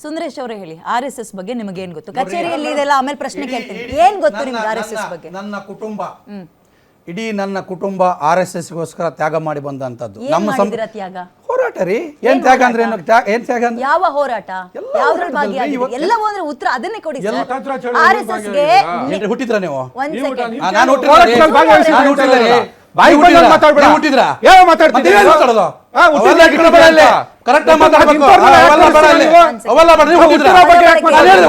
ಸುಂದರೇಶ್ ಅವರೇ ಹೇಳಿ, RSS ಬಗ್ಗೆ ನಿಮಗೆ ಏನ್ ಗೊತ್ತು? ಕಚೇರಿಯಲ್ಲಿ ಇದೆಲ್ಲ ಆಮೇಲೆ ಪ್ರಶ್ನೆ ಕೇಳ್ತೀನಿ. ಏನ್ ಗೊತ್ತು ನಿಮ್ಗೆ RSS ಬಗ್ಗೆ? ನನ್ನ ಕುಟುಂಬ, ಇಡೀ ನನ್ನ ಕುಟುಂಬ RSS ಗೋಸ್ಕರ ತ್ಯಾಗ ಮಾಡಿ ಬಂದಂತದ್ದು. ನಮ್ಮ ತ್ಯಾಗ ಹೋರಾಟ ರೀ. ಏನ್ ತ್ಯಾಗ ಅಂದ್ರೆ ಏನ್ ತ್ಯಾಗ ಅಂದ್ರೆ ಯಾವ ಹೋರಾಟ, ಯಾವ್ದ್ರಲ್ಲಿ ಭಾಗಿಯಾಗಿದ್ದೀರಿ? ಎಲ್ಲವೂ ಅಂದ್ರೆ ಉತ್ತರ ಅದನ್ನೇ ಕೊಡಿ ಸರ್. RSS ಗೆ ಹುಟ್ಟಿದ್ರ ನೀವು? ಒಂದ್ ಸೆಕೆಂಡ್, ನಾನು ಹುಟ್ಟಿದ್ರೆ ಬಾಯಿ ಮಾತಾಡ್ಬೇಡ. ಹುಟ್ಟಿದ್ರ ಯಾವ ಮಾತಾಡ್ತೀರಿ? ಕರೆಕ್ಟ್ ಮಾತಾಡ್ಬೇಕು. ಅವೆಲ್ಲ ಬೇಡ. ನೀವು ಹುಟ್ಟಿದ್ರ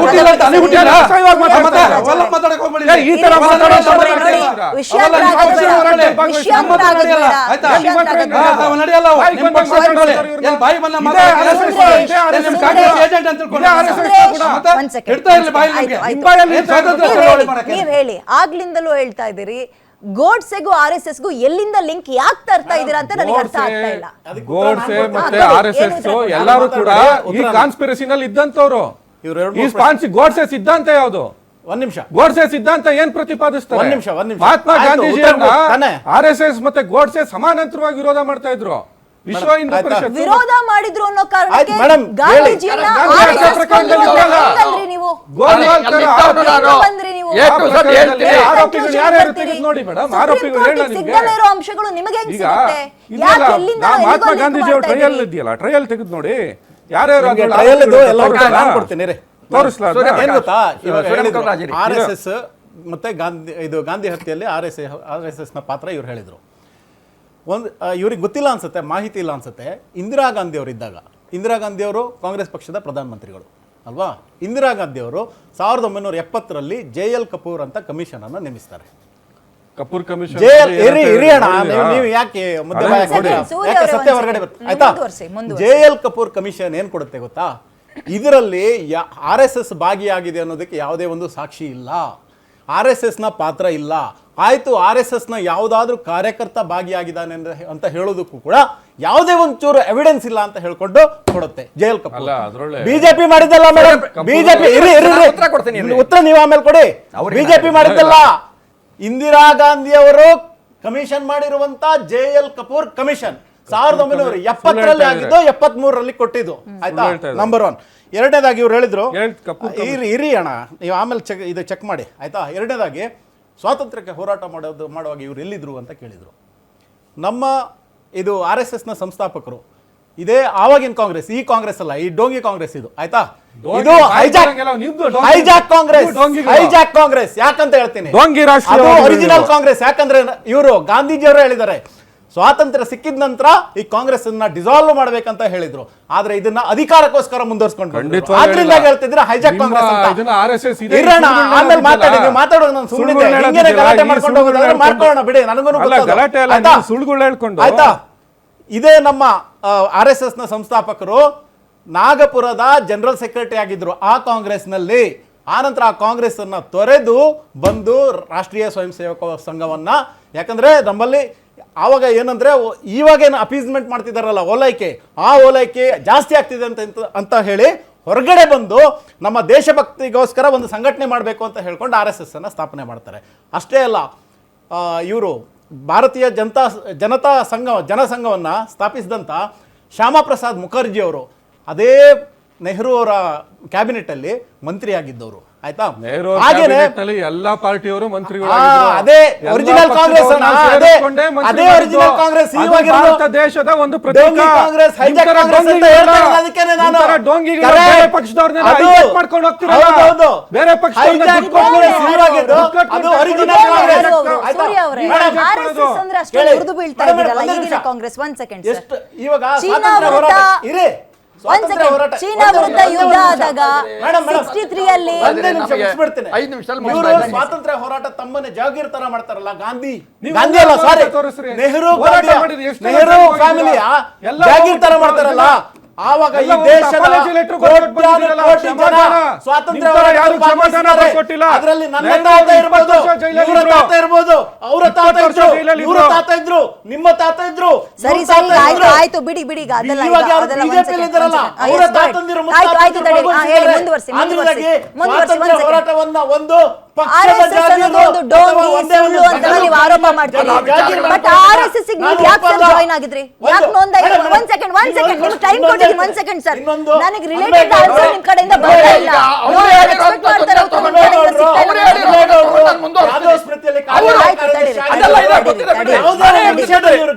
ಹುಟ್ಟಿಲ್ಲ ಅಂತ ನೀವು ಹುಟ್ಟಿಲ್ಲ ಅವೆಲ್ಲ ಮಾತಾಡಕ್ ಹೋಗ್ಬೇಡಿ. ಈ ತರ ನಡೆಯಲ್ಲ. ಬಾಯಿ ಬಂದ ನೀವ್ ಹೇಳಿ. ಆಗ್ಲಿಂದಲೂ ಹೇಳ್ತಾ ಇದ್ದೀರಿ ಗೋಡ್ಸೆಗೂ RSSಗೂ ಎಲ್ಲಿಂದ ಲಿಂಕ್ ಯಾಕೆ ತರ್ತಾ ಇದೀರಾ ಅಂತ ನನಗೆ ಅರ್ಥ ಆಗ್ತಾ ಇಲ್ಲ. ಗೋಡ್ಸೆ ಮತ್ತೆ RSS ಎಲ್ಲರೂ ಕೂಡ ಈ ಕಾನ್ಸ್ಪಿರಸಿನಲ್ಲಿ ಇದ್ದಂತವ್ರು. ಈ ಗೋಡ್ಸೆ ಸಿದ್ಧಾಂತ ಯಾವುದು? ಒಂದ್ ನಿಮಿಷ. ಗೋಡ್ಸೆ ಸಿದ್ಧಾಂತ ಏನ್ ಪ್ರತಿಪಾದಿಸ್ತಾರೆ? ಮಹಾತ್ಮ ಗಾಂಧೀಜಿಯನ್ನ RSS ಮತ್ತೆ ಗೋಡ್ಸೆ ಸಮಾನಾಂತರವಾಗಿ ವಿರೋಧ ಮಾಡ್ತಾ ಇದ್ರು. ವಿಶ್ವ ಹಿಂದೂ ಪರಿಷತ್ ವಿರೋಧ ಮಾಡಿದ್ರು ಅನ್ನೋ ಕಾರಣಕ್ಕೆ ಗಾಂಧೀಜಿಯನ್ನ ನೀವು ಆರೋಪಿಗಳು ಯಾರ್ಯಾರು ತೆಗೆದು ನೋಡಿ ಮೇಡಮ್. ಆರೋಪಿಗಳು ಹೇಳ ಅಂಶಗಳು ನಿಮಗೆ ಮಹಾತ್ಮ ಗಾಂಧೀಜಿ ಅವ್ರ ಟ್ರಯಲ್ ಇದೆಯಲ್ಲ, ಟ್ರಯಲ್ ತೆಗೆದು ನೋಡಿ ಯಾರ್ಯಾರು RSS ಮತ್ತೆ ಗಾಂಧಿ ಹತ್ಯೆಯಲ್ಲಿ RSS ನ ಪಾತ್ರ ಇವ್ರು ಹೇಳಿದ್ರು. ಇವ್ರಿಗೆ ಗೊತ್ತಿಲ್ಲ ಅನ್ಸುತ್ತೆ, ಮಾಹಿತಿ ಇಲ್ಲ ಅನ್ಸುತ್ತೆ. ಇಂದಿರಾ ಗಾಂಧಿ ಅವರು ಇದ್ದಾಗ, ಇಂದಿರಾ ಗಾಂಧಿ ಅವರು ಕಾಂಗ್ರೆಸ್ ಪಕ್ಷದ ಪ್ರಧಾನಮಂತ್ರಿಗಳು ಅಲ್ವಾ? ಇಂದಿರಾ ಗಾಂಧಿ ಅವರು 1970ರಲ್ಲಿ JL ಕಪೂರ್ ಅಂತ ಕಮಿಷನ್ ಅನ್ನು ನೇಮಿಸ್ತಾರೆ. ಕಪೂರ್ ಕಮಿಷನ್ ನೀವು ಯಾಕೆ ಸತ್ಯ ಹೊರಗಡೆ ಆಯ್ತಾ? JL ಕಪೂರ್ ಕಮಿಷನ್ ಏನ್ ಕೊಡುತ್ತೆ ಗೊತ್ತಾ? ಇದರಲ್ಲಿ RSS ಭಾಗಿಯಾಗಿದೆ ಅನ್ನೋದಕ್ಕೆ ಯಾವುದೇ ಒಂದು ಸಾಕ್ಷಿ ಇಲ್ಲ, RSS ನ ಪಾತ್ರ ಇಲ್ಲ. ಆಯ್ತು, RSS ನ ಯಾವುದಾದ್ರೂ ಕಾರ್ಯಕರ್ತ ಭಾಗಿಯಾಗಿದ್ದಾನೆ ಅಂತ ಹೇಳೋದಕ್ಕೂ ಕೂಡ ಯಾವುದೇ ಒಂಚೂರು ಎವಿಡೆನ್ಸ್ ಇಲ್ಲ ಅಂತ ಹೇಳ್ಕೊಂಡು ಕೊಡುತ್ತೆ JL ಕಪೂರ್. ಬಿಜೆಪಿ ಮಾಡಿದ್ದಲ್ಲ ಮೇಡಮ್, ಬಿಜೆಪಿ ಉತ್ತರ ನೀವು ಆಮೇಲೆ ಕೊಡಿ. ಬಿಜೆಪಿ ಮಾಡಿದ್ದಲ್ಲ, ಇಂದಿರಾ ಗಾಂಧಿ ಅವರು ಕಮಿಷನ್ ಮಾಡಿರುವಂತ JL ಕಪೂರ್ ಕಮಿಷನ್ 1970ರಲ್ಲಿ ಆಗಿದ್ದು, 73ರಲ್ಲಿ ಕೊಟ್ಟಿದ್ದು. ಆಯ್ತಾ? ನಂಬರ್ 1. ಎರಡನೇದಾಗಿ ಇವ್ರು ಹೇಳಿದ್ರು, ಇರಿ ಅಣ್ಣ ನೀವು ಆಮೇಲೆ ಇದು ಚೆಕ್ ಮಾಡಿ ಆಯ್ತಾ. ಎರಡನೇದಾಗಿ ಸ್ವಾತಂತ್ರ್ಯಕ್ಕೆ ಹೋರಾಟ ಮಾಡುವಾಗ ಇವ್ರು ಎಲ್ಲಿದ್ರು ಅಂತ ಕೇಳಿದ್ರು. ನಮ್ಮ ಇದು RSS ನ ಸಂಸ್ಥಾಪಕರು ಇದೇ ಆವಾಗಿನ ಕಾಂಗ್ರೆಸ್, ಈ ಕಾಂಗ್ರೆಸ್ ಅಲ್ಲ, ಈ ಡೋಂಗಿ ಕಾಂಗ್ರೆಸ್ ಇದು ಆಯ್ತಾ. ಇದು ಹೈಜಾಕ್ ಕಾಂಗ್ರೆಸ್ ಯಾಕಂತ ಹೇಳ್ತೀನಿ, ಒರಿಜಿನಲ್ ಕಾಂಗ್ರೆಸ್. ಯಾಕಂದ್ರೆ ಇವರು ಗಾಂಧೀಜಿಯವರು ಹೇಳಿದ್ದಾರೆ ಸ್ವಾತಂತ್ರ್ಯ ಸಿಕ್ಕಿದ ನಂತರ ಈ ಕಾಂಗ್ರೆಸ್ ಅನ್ನ ಡಿಸಾಲ್ವ್ ಮಾಡ್ಬೇಕಂತ ಹೇಳಿದ್ರು. ಆದ್ರೆ ಇದನ್ನ ಅಧಿಕಾರಕ್ಕೋಸ್ಕರ ಮುಂದುವರ್ಸ್ಕೊಂಡು ಆದ್ರಿಂದ ಹೇಳ್ತಿದ್ರೆ ಹೈಜಾಕ್ ಕಾಂಗ್ರೆಸ್ ಅಂತ. ಆಮೇಲೆ ಮಾತಾಡೋದು ನಾನು ಸುಮ್ಮನೆ ಗಲಾಟೆ ಮಾಡ್ಕೊಂಡು ಹೋಗೋದಾದ್ರೆ ಮಾಡ್ಕೊಳ್ಳೋಣ ಬಿಡಿ, ನನಗೂ ಆಯ್ತಾ. ಇದೇ ನಮ್ಮ RSS ನ ಸಂಸ್ಥಾಪಕರು ನಾಗಪುರದ ಜನರಲ್ ಸೆಕ್ರೆಟರಿ ಆಗಿದ್ರು ಆ ಕಾಂಗ್ರೆಸ್ನಲ್ಲಿ. ಆನಂತರ ಆ ಕಾಂಗ್ರೆಸ್ ಅನ್ನ ತೊರೆದು ಬಂದು ರಾಷ್ಟ್ರೀಯ ಸ್ವಯಂ ಸೇವಕ ಸಂಘವನ್ನ, ಯಾಕಂದ್ರೆ ನಮ್ಮಲ್ಲಿ ಆವಾಗ ಏನಂದ್ರೆ ಇವಾಗೇನು ಅಪೀಸ್ಮೆಂಟ್ ಮಾಡ್ತಿದಾರಲ್ಲ ಓಲೈಕೆ, ಆ ಓಲೈಕೆ ಜಾಸ್ತಿ ಆಗ್ತಿದೆ ಅಂತ ಹೇಳಿ ಹೊರಗಡೆ ಬಂದು ನಮ್ಮ ದೇಶಭಕ್ತಿಗೋಸ್ಕರ ಒಂದು ಸಂಘಟನೆ ಮಾಡಬೇಕು ಅಂತ ಹೇಳ್ಕೊಂಡು RSS ಅನ್ನ ಸ್ಥಾಪನೆ ಮಾಡ್ತಾರೆ. ಅಷ್ಟೇ ಅಲ್ಲ, ಇವರು ಭಾರತೀಯ ಜನತಾ ಜನಸಂಘವನ್ನ ಸ್ಥಾಪಿಸಿದಂಥ ಶ್ಯಾಮಾ ಪ್ರಸಾದ್ ಮುಖರ್ಜಿ ಅವರು ಅದೇ ನೆಹರು ಅವರ ಕ್ಯಾಬಿನೆಟ್ ಅಲ್ಲಿ ಮಂತ್ರಿ ಆಗಿದ್ದವರು ಆಯ್ತಾ. ಎಲ್ಲಾ ಪಾರ್ಟಿಯವರು ಮಂತ್ರಿಗಳು, ಅದೇ ಒರಿಜಿನಲ್ ಕಾಂಗ್ರೆಸ್, ಅದೇ ಒರಿಜಿನಲ್ ಕಾಂಗ್ರೆಸ್ ಭಾರತ ದೇಶದ ಒಂದು ಪ್ರತೀಕ. ಕಾಂಗ್ರೆಸ್ ಹೈಜಾಕ್ ಕಾಂಗ್ರೆಸ್ ಅಂತ ಹೇಳ್ತಾರೆ. ಅದಕ್ಕೆ ನಾನು ಬೇರೆ ಪಕ್ಷದವ್ರನ್ನ ಹೈಜಾಕ್ ಮಾಡ್ಕೊಂಡು ಹೋಗ್ತಿರಲ್ಲ, ಬೇರೆ ಪಕ್ಷದವ್ರನ್ನ ಅದು ಒರಿಜಿನಲ್ ಕಾಂಗ್ರೆಸ್. RSS ಅಂದ್ರೆ ಅಷ್ಟೇ ಉರ್ದು ಬೀಳ್ತಾ ಇದ್ದೀರಲ್ಲ ಈಗಿನ ಕಾಂಗ್ರೆಸ್. 1 ಸೆಕೆಂಡ್ ಸರ್, ಇವಾಗ ಸ್ವಾತಂತ್ರ್ಯ ಹೋರಾಟ ಇರಿ, ಚೀನಾ ವಿರುದ್ಧ ಯುದ್ಧ ಆದಾಗ 63 ಅಲ್ಲಿ ಸ್ವಾತಂತ್ರ್ಯ ಹೋರಾಟ ತಮ್ಮನ್ನೇ ಜಾಗೀರ್ ತರ ಮಾಡ್ತಾರಲ್ಲ, ಗಾಂಧಿ ಅಲ್ಲ ಸಾರಿ ನೆಹರು ಫ್ಯಾಮಿಲಿಯ ಜಾಗೀರ್ ತರ ಮಾಡ್ತಾರಲ್ಲ. ಆವಾಗ ಈ ದೇಶದ ಸ್ವಾತಂತ್ರ್ಯ ಅದರಲ್ಲಿ ನನ್ನ ತಾತ ಇರ್ಬೋದು, ಇವರ ತಾತ ಇರ್ಬೋದು, ಅವರ ತಾತ ಇದ್ರು, ಇವರ ತಾತ ಇದ್ರು, ನಿಮ್ಮ ತಾತ ಇದ್ರು. ಸರಿ ಸರಿ ಆಯ್ತು ಬಿಡಿ ಬಿಡಿ, ಹೋರಾಟವನ್ನ ಒಂದು ಆರೋಪ ಮಾಡ್ತೀರಿ. ಬಟ್ RSS ಯಾಕೆ ಜಾಯಿನ್ ಆಗಿದ್ರಿ, ಯಾಕೆ ನೋಂದಾಯಿಸಿ? 1 ಸೆಕೆಂಡ್ ನಿಮ್ಗೆ ಟೈಮ್ ಕೊಟ್ಟಿದ್ದೀನಿ. 1 ಸೆಕೆಂಡ್ ಸರ್, ನನಗೆ ರಿಲೇಟೆಡ್ ಆನ್ಸರ್ ನಿಮ್ ಕಡೆಯಿಂದ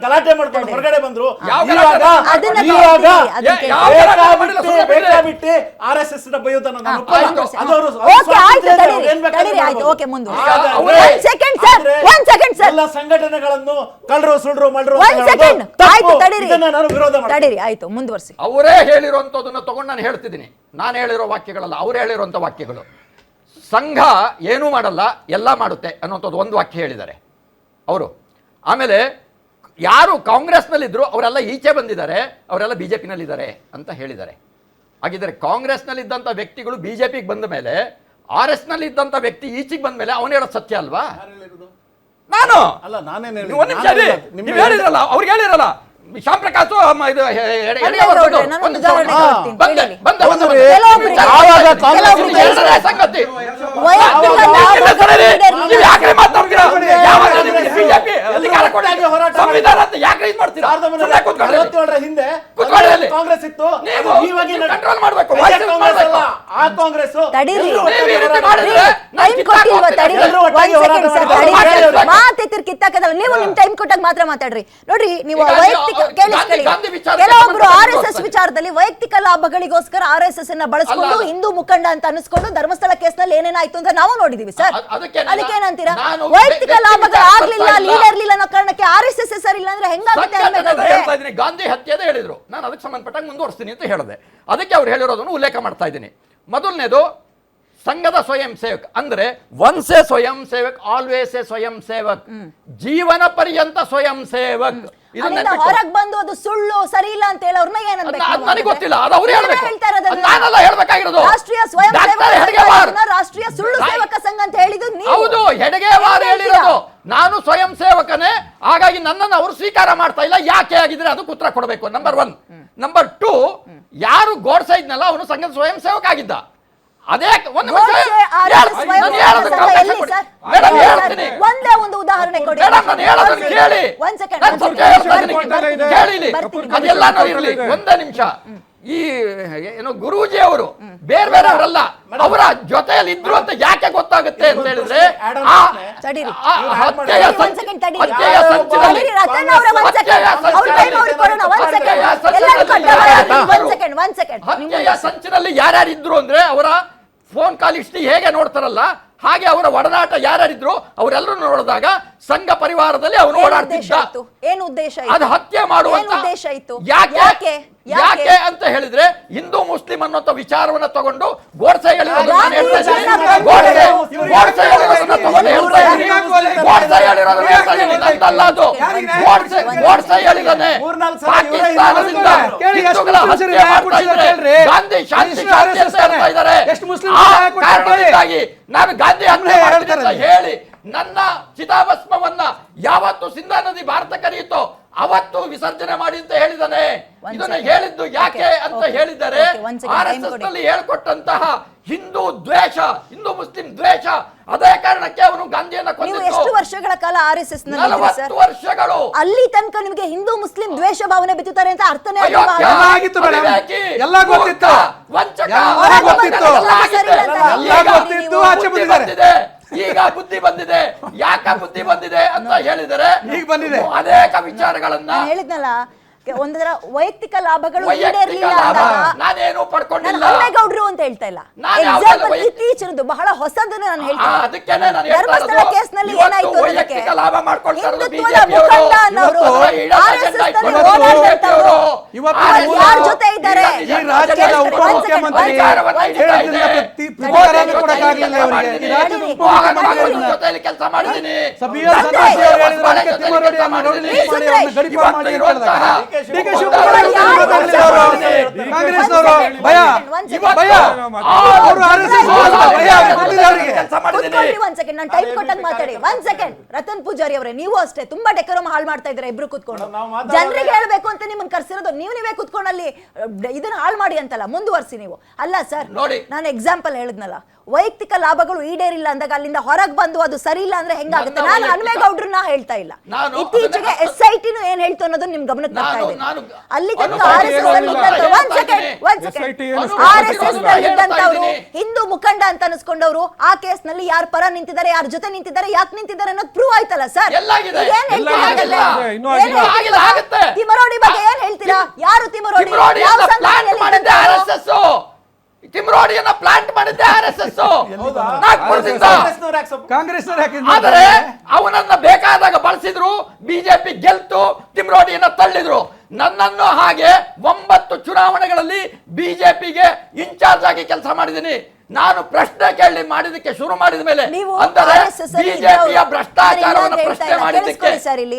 ಗಲಾಟೆ ಮಾಡ್ಕೊಂಡು ಹೊರಗಡೆ ಬಂದ್ರು. ಬೇಕಾಬಿಟ್ಟು RSS ನ ಬೈಯೋದನ್ನ ನಾನು ಎಲ್ಲ ಸಂಘಟನೆಗಳನ್ನು ಕಳ್ಳರು ಸುಳ್ರು ಮಳ್ಳರು ನಾನು ವಿರೋಧ ಮಾಡ್ತೀನಿ. ಆಯ್ತು ಮುಂದುವರಿಸಿ. ಅವರೇ ಹೇಳಿರುವಂತದನ್ನ ತಗೊಂಡು ನಾನು ಹೇಳ್ತಿದ್ದೀನಿ. ನಾನು ಹೇಳಿರೋ ವಾಕ್ಯಗಳಲ್ಲ, ಅವರೇ ಹೇಳಿರುವಂತ ವಾಕ್ಯಗಳು. ಸಂಘ ಏನೂ ಮಾಡಲ್ಲ, ಎಲ್ಲ ಮಾಡುತ್ತೆ ಅನ್ನೋಂಥದ್ದು ಒಂದು ವಾಕ್ಯ ಹೇಳಿದ್ದಾರೆ ಅವರು. ಆಮೇಲೆ ಯಾರು ಕಾಂಗ್ರೆಸ್ನಲ್ಲಿದ್ರು ಅವರೆಲ್ಲ ಈಚೆ ಬಂದಿದ್ದಾರೆ, ಅವರೆಲ್ಲ ಬಿಜೆಪಿನಲ್ಲಿದ್ದಾರೆ ಅಂತ ಹೇಳಿದ್ದಾರೆ. ಹಾಗಿದ್ರೆ ಕಾಂಗ್ರೆಸ್ನಲ್ಲಿದ್ದಂಥ ವ್ಯಕ್ತಿಗಳು ಬಿಜೆಪಿಗೆ ಬಂದ ಮೇಲೆ, RS ನಲ್ಲಿ ಇದ್ದಂಥ ವ್ಯಕ್ತಿ ಈಚೆಗೆ ಬಂದ ಮೇಲೆ ಅವನು ಹೇಳೋದು ಸತ್ಯ ಅಲ್ವಾ? ನಾನು ಅಲ್ಲ, ನಾನೇನು ಒಂದು ನಿಮಿಷ ನೀವು ಹೇಳಿರಲ್ಲ, ಅವ್ರಿಗೆ ಹೇಳಿರಲ್ಲ. ಶ್ಯಾಮ್ ಪ್ರಕಾಶ್ ಸಂಗತಿ ಹಿಂದೆ ಕಾಂಗ್ರೆಸ್ ಇತ್ತು, ಕಂಟ್ರೋಲ್ ಮಾಡಬೇಕು. ಆ ಕಾಂಗ್ರೆಸ್ ಕಿತ್ತಾಕದಲ್ಲ. ನೀವು ನಿಮ್ ಟೈಮ್ ಕೊಟ್ಟಾಗ ಮಾತ್ರ ಮಾತಾಡ್ರಿ. ನೋಡ್ರಿ, ನೀವು ವೈಯಕ್ತಿಕ ಕೆಲವೊಬ್ರು RSS ವಿಚಾರದಲ್ಲಿ ವೈಯಕ್ತಿಕ ಲಾಭಗಳಿಗೋಸ್ಕರ RSS ಅನ್ನ ಬಳಸ್ಕೊಂಡು ಹಿಂದೂ ಮುಖಂಡ ಅಂತ ಅನಿಸ್ಕೊಂಡು ಧರ್ಮಸ್ಥಳ ಕೇಸ್ನಲ್ಲಿ ಏನೇನಾಯ್ತು ಅಂತ ನಾವು ನೋಡಿದೀವಿ ಸರ್. ಅದಕ್ಕೇನಂತೀರಾ? ವೈಯಕ್ತಿಕ ಲಾಭಗಳು ಆಗ್ಲಿಲ್ಲ, ಲೀಡರ್ ಇರ್ಲಿಲ್ಲ ಅನ್ನೋ ಕಾರಣಕ್ಕೆ RSS ಸರ್ ಇಲ್ಲ ಅಂದ್ರೆ ಹೆಂಗಾಗುತ್ತೆ? ಗಾಂಧಿ ಹತ್ಯೆದೇ ಹೇಳಿದ್ರು, ನಾನು ಅದಕ್ಕೆ ಸಂಬಂಧಪಟ್ಟಾಗ ಮುಂದುವರಿಸ್ತೀನಿ ಅಂತ ಹೇಳಿದೆ. ಅದಕ್ಕೆ ಅವ್ರು ಹೇಳಿರೋದನ್ನು ಉಲ್ಲೇಖ ಮಾಡ್ತಾ ಇದ್ದೀನಿ. ಮೊದಲನೇದು ಸಂಘದ ಸ್ವಯಂ ಸೇವಕ್ ಅಂದ್ರೆ ಒನ್ಸ್ ಎ ಸ್ವಯಂ ಸೇವಕ್ ಆಲ್ವೇಸ್ ಎ ಸ್ವಯಂ ಸೇವಕ್, ಜೀವನ ಪರ್ಯಂತ ಸ್ವಯಂ ಸೇವಕ್. ಹೊರಗ್ ಬಂದು ಅದು ಸುಳ್ಳು ಸರಿ ಇಲ್ಲ ಅಂತ ಹೇಳೋರ್ನ ಏನನ್ಬೇಕು? ನನಗೆ ಗೊತ್ತಿಲ್ಲ, ಅದು ಅವ್ರು ಹೇಳ್ಬೇಕು, ನಾನೆಲ್ಲ ಹೇಳ್ಬೇಕಾಗಿರೋದು. ರಾಷ್ಟ್ರೀಯ ಸ್ವಯಂ ಸೇವಕ, ರಾಷ್ಟ್ರೀಯ ಸುಳ್ಳು ಸೇವಕ ಸಂಘ ಅಂತ ಹೇಳಿದ್ದು ನೀವು. ಹೌದು, ಹೆಡಗೇವಾರ್ ಹೇಳಿರೋದು. ನಾನು ಸ್ವಯಂ ಸೇವಕನೇ, ಹಾಗಾಗಿ ನನ್ನನ್ನು ಅವರು ಸ್ವೀಕಾರ ಮಾಡ್ತಾ ಇಲ್ಲ. ಯಾಕೆ ಆಗಿದ್ರೆ ಅದಕ್ಕೆ ಉತ್ತರ ಕೊಡಬೇಕು. ನಂಬರ್ 1. ನಂಬರ್ 2, ಯಾರು ಗೋಡ್ಸೆ ಇದ್ನಲ್ಲ ಅವನು ಸಂಘದ ಸ್ವಯಂ ಸೇವಕ ಆಗಿದ್ದ. ಅದೇ ಒಂದು ಉದಾಹರಣೆ ಕೊಡಿ. ಅದೆಲ್ಲಾನು ಇರಲಿ, ಒಂದೇ ನಿಮಿಷ. ಈ ಏನು ಗುರೂಜಿ ಅವರು ಬೇರೆ ಬೇರೆ ಅವರಲ್ಲ, ಅವರ ಜೊತೆಯಲ್ಲಿ ಇದ್ರು ಅಂತ ಯಾಕೆ ಗೊತ್ತಾಗುತ್ತೆ ಅಂತ ಹೇಳಿದ್ರೆ ಹತ್ಯೆಯ ಸಂಚಿನಲ್ಲಿ ಯಾರ್ಯಾರು ಇದ್ರು ಅಂದ್ರೆ ಅವರ ಫೋನ್ ಕಾಲ್ ಹಿಸ್ಟ್ರಿ ಹೇಗೆ ನೋಡ್ತಾರಲ್ಲ ಹಾಗೆ ಅವರ ಒಡನಾಟ ಯಾರ್ಯಾರಿದ್ರು ಅವರೆಲ್ಲರೂ ನೋಡಿದಾಗ ಸಂಘ ಪರಿವಾರದಲ್ಲಿ ಅವನು ಓಡಾಡ್ತಿದ್ದ. ಏನು ಉದ್ದೇಶ? ಅದು ಹತ್ಯೆ ಮಾಡುವಂತ ಉದ್ದೇಶ ಇತ್ತು. ಯಾಕೆ ಅಂತ ಹೇಳಿದ್ರೆ ಹಿಂದೂ ಮುಸ್ಲಿಂ ಅನ್ನೋ ವಿಚಾರವನ್ನ ತಗೊಂಡು ಗೋಡ್ಸೆ ಹೇಳಿದಾನೆ. ಗಾಂಧಿ ಶಾಂತಿ ಇದ್ದಾರೆ. ನಾನು ಗಾಂಧಿ ಹೇಳಿ ನನ್ನ ಚಿತಾಭಸ್ಮವನ್ನ ಯಾವತ್ತು ಸಿಂಧಾ ನದಿ ಭಾರತ ಕರೆಯಿತೋ ಅವತ್ತು ವಿಸರ್ಜನೆ ಮಾಡಿ ಅಂತ ಹೇಳಿದಾನೆ. ಇದನ್ನ ಹೇಳಿದ್ದು ಯಾಕೆ ಅಂತ ಹೇಳಿದರೆ RSS ನಲ್ಲಿ ಹೇಳ್ಕೊಟ್ಟಂತಹ ಹಿಂದೂ ದ್ವೇಷ, ಹಿಂದೂ ಮುಸ್ಲಿಂ ದ್ವೇಷ, ಅದೇ ಕಾರಣಕ್ಕೆ ಅವನು ಗಾಂಧಿಯನ್ನ ಕೊಂದಿದ್ದು. ಎಷ್ಟು ವರ್ಷಗಳ ಕಾಲ RSS ನಲ್ಲಿ 40 ವರ್ಷಗಳು. ಅಲ್ಲಿ ತನಕ ನಿಮಗೆ ಹಿಂದೂ ಮುಸ್ಲಿಂ ದ್ವೇಷ ಭಾವನೆ ಬಿತ್ತುತ್ತಾರೆ ಅಂತ ಅರ್ಥನೇ ಎಲ್ಲ ಗೊತ್ತಿತ್ತು, ಈಗ ಬುದ್ಧಿ ಬಂದಿದೆ. ಯಾಕ ಬುದ್ಧಿ ಬಂದಿದೆ ಅಂತ ಹೇಳಿದರೆ ಈಗ ಬಂದಿದೆ. ಅನೇಕ ವಿಚಾರಗಳನ್ನ ಹೇಳಿದ್ನಲ್ಲ, ಒಂದರ ವೈಯಕ್ತಿಕ ಲಾಭಗಳು ನಾನೇನು ಪಡ್ಕೊಂಡಿಲ್ಲ. ಗೌಡ್ರು ಅಂತ ಹೇಳ್ತಾ ಇಲ್ಲ, ಇತ್ತೀಚಿನದು ಬಹಳ ಹೊಸದನ್ನು ನಾನು ಹೇಳ್ತೀನಿ. ಧರ್ಮಸ್ಥಳ ಕೇಸ್ನಲ್ಲಿ ಏನಾಯ್ತು ಲಾಭ ಮಾಡ್ಕೊಳ್ತಾರೆ ಯಾರ ಜೊತೆ ಇದ್ದಾರೆ? ಕೆಲಸ ಮಾಡಿದ್ದೀನಿ. ರತನ್ ಪೂಜಾರಿ ಅವರೇ, ನೀವು ಅಷ್ಟೇ ತುಂಬಾ ಡೆಕೋರಮ್ ಹಾಳು ಮಾಡ್ತಾ ಇದ್ದೀರಾ ಇಬ್ರು ಕೂತ್ಕೊಂಡು. ಜನರಿಗೆ ಹೇಳ್ಬೇಕು ಅಂತ ನಿಮ್ಮನ್ನ ಕರ್ಸಿರೋದು, ನೀವೇ ಕೂತ್ಕೊಂಡು ಅಲ್ಲಿ ಇದನ್ನ ಹಾಳು ಮಾಡಿ ಅಂತಲ್ಲ, ಮುಂದುವರ್ಸಿ ನೀವು. ಅಲ್ಲ ಸರ್, ನಾನು ಎಕ್ಸಾಂಪಲ್ ಹೇಳಿದ್ನಲ್ಲ, ವೈಯಕ್ತಿಕ ಲಾಭಗಳು ಈಡೇರಿಲ್ಲ ಅಂದಾಗ ಅಲ್ಲಿಂದ ಹೊರಗೆ ಬಂದು ಅದು ಸರಿ ಇಲ್ಲ ಅಂದ್ರೆ ಹೆಂಗಾಗುತ್ತೆ? ನಾನು ಹನುಮೇಗೌಡ್ರನ್ನ ಹೇಳ್ತಾ ಇಲ್ಲ, ಇತ್ತೀಚೆಗೆ SIT ಏನ್ ಹೇಳ್ತು ಅನ್ನೋದು ನಿಮ್ ಗಮನಕ್ಕೆ ಬರ್ತಾ ಇದೆ. ಅಲ್ಲಿ ತನಕ RSS ಇದ್ದಂತವ್ರು ಹಿಂದೂ ಮುಖಂಡ ಅಂತ ಅನ್ಸ್ಕೊಂಡವ್ರು ಆ ಕೇಸ್ ನಲ್ಲಿ ಯಾರ ಪರ ನಿಂತಿದ್ದಾರೆ, ಯಾರ ಜೊತೆ ನಿಂತಿದ್ದಾರೆ, ಯಾಕೆ ನಿಂತಿದ್ದಾರೆ ಅನ್ನೋದು ಪ್ರೂವ್ ಆಯ್ತಲ್ಲ ಸರ್. ತಿಮರೋಡಿ ಬಗ್ಗೆ ಏನ್ ಹೇಳ್ತೀರಾ? ಯಾರು ತಿಮರೋಡಿ? ಯಾವ ಸಂಘಟನೆಯಲ್ಲಿ ತಿಮ್ರೋಡಿಯನ್ನ ಪ್ಲಾಂಟ್ ಮಾಡಿದ್ದೆ RSS ನಾಗ್ಪುರದಿಂದ. ಕಾಂಗ್ರೆಸ್ ಆದರೆ ಅವನನ್ನ ಬೇಕಾದಾಗ ಬಳಸಿದ್ರು, ಬಿಜೆಪಿ ಗೆಲ್ತು, ತಿಮ್ರೋಡಿಯನ್ನ ತಳ್ಳಿದ್ರು. ನನ್ನನ್ನು ಹಾಗೆ 9 ಚುನಾವಣೆಗಳಲ್ಲಿ ಬಿಜೆಪಿಗೆ ಇನ್ಚಾರ್ಜ್ ಆಗಿ ಕೆಲಸ ಮಾಡಿದ್ದೀನಿ. ನಾನು ಪ್ರಶ್ನೆ ಕೇಳಿ ಮಾಡಿದಕ್ಕೆ ಶುರು ಮಾಡಿದ ಮೇಲೆ ಅಂದರೆ ಬಿಜೆಪಿಯ ಭ್ರಷ್ಟಾಚಾರವನ್ನು ಪ್ರಶ್ನೆ ಮಾಡಿದ್ದಕ್ಕೆ ಸರ್ ಇಲ್ಲಿ